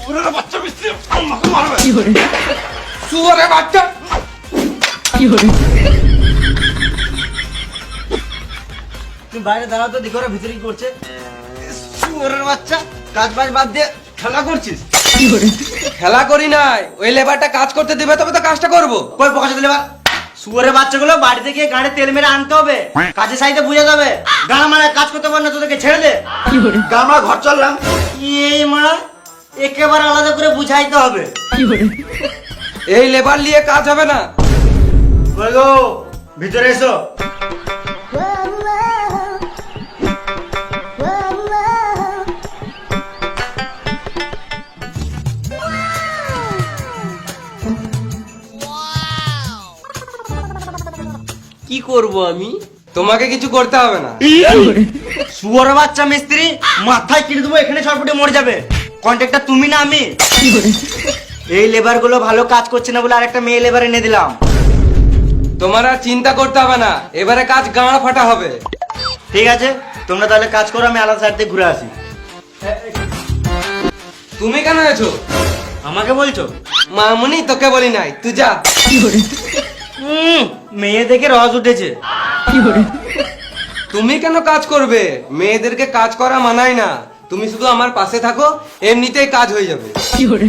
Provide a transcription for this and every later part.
শুয়োরের বাচ্চা মিস্ত্রি আমাকে মারবে। কি hore শুয়োরের বাচ্চা। কি hore তুমি বাইরে দাঁড়াও তো, দেখো ওরা ভিতরে কি করছে। শুয়োরের বাচ্চা, কাজ বাজ বাদ দিয়ে খেলা করছিস? কি hore খেলা করি নাই, ওই লেবারটা কাজ করতে দিবে তবে তো কাজটা করবো। কই পকাশে দিলে বা? শুয়োরের বাচ্চাগুলো বাড়িতে গিয়ে গাড়ি তেল মেরে আনতে হবে, কাজের সাইডে বুঝে যাবে। গাড়া মারা কাজ করতে পারে না, তোদেরকে ছেড়ে দে। কি hore আমরা ঘর চললাম। এই মারা একেবারে আলাদা করে বুঝাইতে হবে। কি hore এই লেবার নিয়ে কাজ হবে না। কই গো, ভিতরে এসো। কি করব আমি? তোমাকে কিছু করতে হবে না। কি hore শুয়োরের বাচ্চা মিস্ত্রি, মাথায় কিনে দেবো, এখানে ছটফটে মরে যাবে। কন্ট্রাক্টর তুমি না আমি। কি hore এই লেবার গুলো ভালো কাজ করছে না বলে আরেকটা মেয়ে লেবার এনে দিলাম। তোমার আর চিন্তা করতে হবে না, এবারে কাজ গাঁড় ফাটা হবে। ঠিক আছে, তোমরা তাহলে কাজ করো, আমি আলাদা সাইড থেকে ঘুরে আসি। তুমি কেন এসো? আমাকে বলছো? মামুনি তোকে বলি নাই, তুই যা। কি hore মেয়ে দেখে রস উঠেছে। কি hore তুমি কেন কাজ করবে? মেয়েদেরকে কাজ করা মানায় না। তুমি শুধু আমার পাশে থাকো, এমনিতেই কাজ হয়ে যাবে। কি hore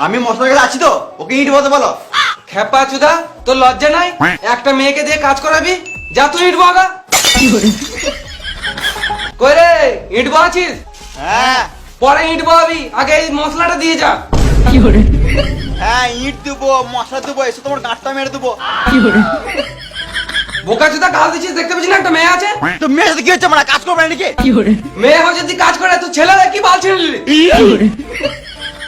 আমি মশলার কাছে আছি তো, ওকে ইট বলতে বলো। খেপা চুদা, তোর লজ্জা নাই? একটা মেয়েকে দিয়ে কাজ করাবি? যা তুই ইট বাগা। কি hore কই রে, ইট বাছিস? হ্যাঁ পরে ইট বাবি, আগে এই মশলাটা দিয়ে যা। কি hore হ্যাঁ, ইট দেবো, মশলা দেবো, এসে তোমার গাঁটটা মেরে দেবো। কি hore বোকা চুদা গাল দিচ্ছিস, দেখতে পাচ্ছিস না একটা মেয়ে আছে? তো মেয়ের সাথে কি হচ্ছে, আমরা কাজ করবো না নাকি? কি hore মেয়ে হয়ে যদি কাজ করে, তুই ছেলে কি বাল ছেড়ে নিলি? কি hore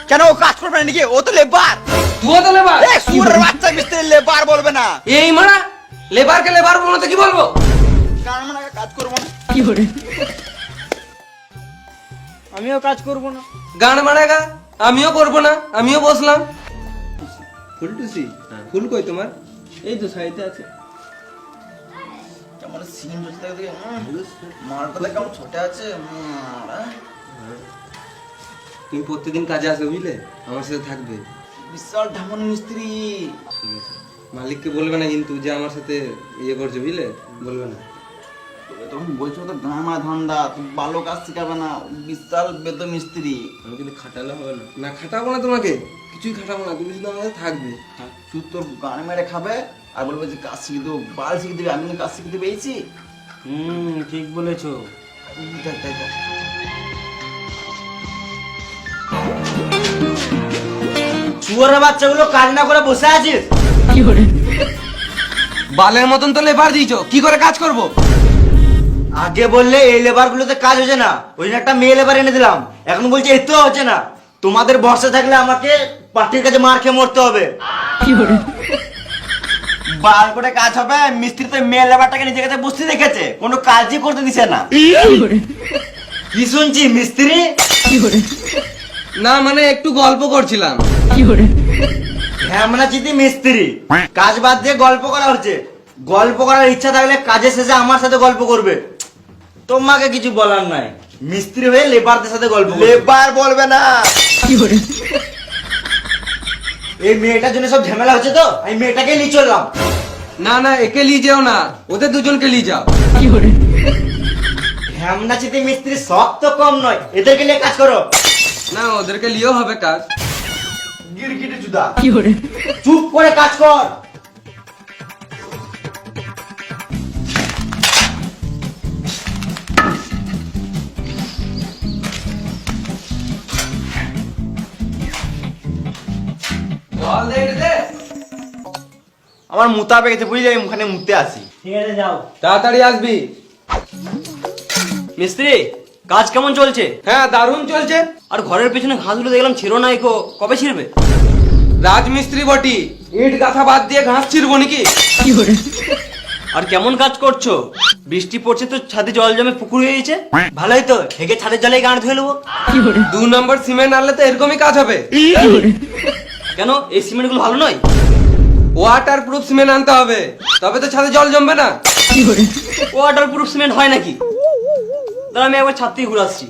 কেন ও কাজ করবে না নাকি? ও তো লেবার। তুইও তো লেবার। শুয়োরের বাচ্চা মিস্ত্রি লেবার বলবে না। এই মারা লেবারকে লেবার বলবো তো কি বলবো? কারণ আমরা কাজ করবো না। কি hore আমিও কাজ করব না। গান মারেগা, আমিও করবো না, আমিও বসলাম। ফুলটুসি, ফুল কই তোমার? এই তো সাইডে আছে। কেমন সিন হচ্ছে দেখে, মালটা দেখ কেমন ছোট আছে। তুমি প্রত্যেকদিন কাজে আসবে বুঝলে, আমার সাথে থাকবে। বিশাল ঢামন মিস্ত্রি। ঠিক আছে, মালিককে বলবে না কিন্তু যে আমার সাথে ইয়ে করছে বুঝলে, বলবে না। তখন বলছো তো গামা ধান্দা, তুমি ভালো কাজ শিখাবে না। বিশাল বেত মিস্ত্রি। আমি কিন্তু খাটালে হবে না। না খাটাবো না তোমাকে, কিছুই খাটাবো না, তুমি শুধু আমাদের থাকবে। তুই তোর গান মেরে খাবে আর বলবে যে কাজ শিখে দেবো, বাল শিখে দেবে। আমি কিন্তু কাজ শিখতে পেয়েছি। ঠিক বলেছো। দেখ দেখ দেখ। শুয়োরের বাচ্চাগুলো কাজ না করে বসে আছিস? কি hore বালের মতন তো লেবার দিয়েছো, কি করে কাজ করবো? আগে বললে এই লেবার গুলোতে কাজ হচ্ছে না, ওই জন্য একটা মেয়ে লেবার এনে দিলাম। এখন বলছে এতেও হচ্ছে না। তোমাদের বর্ষা থাকলে আমাকে পার্টির কাছে মার খেয়ে মরতে হবে। কি hore বাল করে কাজ হবে। মিস্ত্রি তো মেয়ে লেবারটাকে নিজের কাছে বসতে দেখেছে, কোনো কাজই করতে দিছে না। কি hore কি শুনছি মিস্ত্রি? কি hore না মানে একটু গল্প করছিলাম। কি hore হ্যামনা চিতি মিস্ত্রি, কাজ বাদ দিয়ে গল্প করা হচ্ছে। গল্প করার ইচ্ছা থাকলে কাজের শেষে আমার সাথে গল্প করবে। তোমাকে কিছু বলার নাই, মিস্ত্রি হয়ে লেবারদের সাথে গল্প করবে। লেবার বলবে না। কি hore এই মেয়েটার জন্য সব ঝামেলা হচ্ছে তো, আমি মেয়েটাকে নিয়ে চললাম। না না, একে নিয়ে যেও না, ওদের দুজনকে নিয়ে যাও। কি hore হ্যামনা চিতি মিস্ত্রি শখ তো কম নয়, এদেরকে নিয়ে কাজ করো। না ওদেরকে নিয়েও হবে কাজ। গিরগিটি জুদা। কি hore চুপ করে কাজ কর। জল দে, এটা দে। আমার মুতা পেয়েছে বুঝলি, আমি ওখানে মুতে আসি। ঠিক আছে যাও। তাড়াতাড়ি আসবি। মিস্ত্রি কাজ কেমন চলছে? হ্যাঁ দারুণ চলছে। আর ঘরের পেছনে ঘাসগুলো দেখলাম ছিঁড়ো নাই, কবে ছিঁড়বে? রাজমিস্ত্রি বটি, ইট গাথা বাদ দিয়ে ঘাস ছিড়বো নাকি? কি hore আর কেমন কাজ করছো? বৃষ্টি পড়ছে তো ছাদে জল জমে পুকুর হয়ে গেছে। ভালোই তো, হেগে ছাদের জলে গাঁট ধুয়ে নেবো। কি hore 2 নম্বর সিমেন্ট আনলে তো এরকমই কাজ হবে। কি hore কেন এই সিমেন্ট গুলো ভালো নয়? ওয়াটার প্রুফ সিমেন্ট আনতে হবে, তবে তো ছাদে জল জমবে না। কি hore ওয়াটার প্রুফ সিমেন্ট হয় নাকি? দাঁড়া আমি একবার ছাদ থেকে ঘুরে আসছি।